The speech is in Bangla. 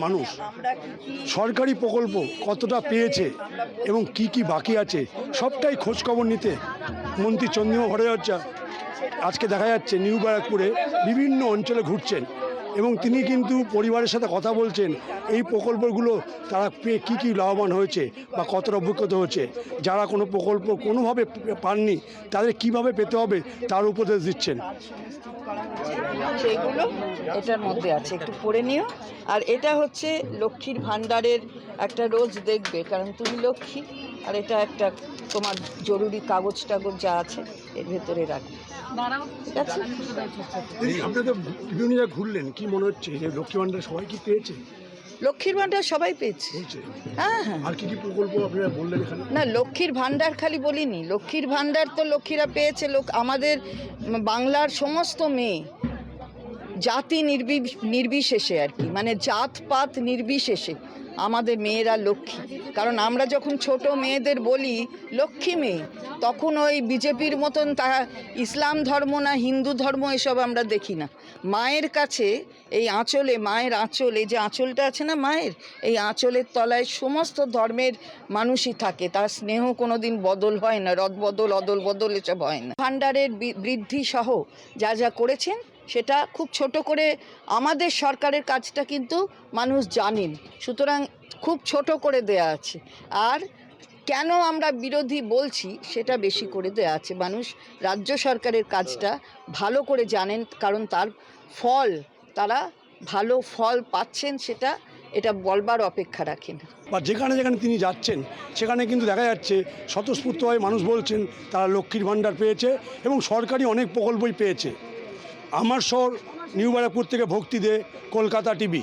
মানুষ সরকারি প্রকল্প কতটা পেয়েছে এবং কি কি বাকি আছে সবটাই খোঁজখবর নিতে মন্ত্রী চন্দ্রিমা ভট্টাচার্য আজকে দেখা যাচ্ছে নিউ ব্যারাকপুরে বিভিন্ন অঞ্চলে ঘুরছেন এবং তিনি কিন্তু পরিবারের সাথে কথা বলছেন এই প্রকল্পগুলো তারা পেয়ে কী কী লাভবান হয়েছে বা কতটা অভিজ্ঞতা হয়েছে, যারা কোনো প্রকল্প কোনোভাবে পাননি তাদের কিভাবে পেতে হবে তার উপদেশ দিচ্ছেন। সেগুলো এটার মধ্যে আছে, একটু পড়ে নিও। আর এটা হচ্ছে লক্ষ্মীর ভাণ্ডারের একটা, রোজ দেখবে কারণ তুমি লক্ষ্মী। আর এটা একটা তোমার জরুরি কাগজ টাগজ যা আছে এর ভেতরে রাখবে, ঠিক আছে? আপনাদের বিভিন্ন জায়গায় ঘুরলেন, কি মনে হচ্ছে যে লক্ষ্মী ভাণ্ডার সবাই কি পেয়েছে? লক্ষ্মীর ভাণ্ডার সবাই পেয়েছে। হ্যাঁ হ্যাঁ। আর কি কি প্রকল্প আপনারা বললেন এখানে? না, লক্ষ্মীর ভাণ্ডার খালি বলিনি, লক্ষ্মীর ভাণ্ডার তো লক্ষ্মীরা পেয়েছে। আমাদের বাংলার সমস্ত মেয়ে জাতি নির্বিশেষে আর কি, মানে জাতপাত নির্বিশেষে আমাদের মেয়েরা লক্ষ্মী। কারণ আমরা যখন ছোট মেয়েদের বলি লক্ষ্মী মেয়ে, তখন ওই বিজেপির মতন তারা ইসলাম ধর্ম না হিন্দু ধর্ম এসব আমরা দেখি না। মায়ের কাছে এই আঁচলে, মায়ের আঁচল, এই যে আঁচলটা আছে না মায়ের, এই আঁচলের তলায় সমস্ত ধর্মের মানুষই থাকে। তার স্নেহ কোনো দিন বদল হয় না, রদবদল অদল বদল এসব হয় না। ভাণ্ডারের বৃদ্ধি সহ যা যা করেছেন সেটা খুব ছোট করে, আমাদের সরকারের কাজটা কিন্তু মানুষ জানেন, সুতরাং খুব ছোট করে দেয়া আছে। আর কেন আমরা বিরোধী বলছি সেটা বেশি করে দেয়া আছে, মানুষ রাজ্য সরকারের কাজটা ভালো করে জানেন, কারণ তার ফল, তারা ভালো ফল পাচ্ছেন, সেটা এটা বলবার অপেক্ষা রাখে না। বা যেখানে যেখানে তিনি যাচ্ছেন সেখানে কিন্তু দেখা যাচ্ছে স্বতঃস্ফূর্তভাবে মানুষ বলছেন তারা লক্ষ্মীর ভাণ্ডার পেয়েছে এবং সরকারি অনেক প্রকল্পই পেয়েছে। আমার শহর নিউ ব্যারাকপুর থেকে ভক্তি দে, কলকাতা টিভি।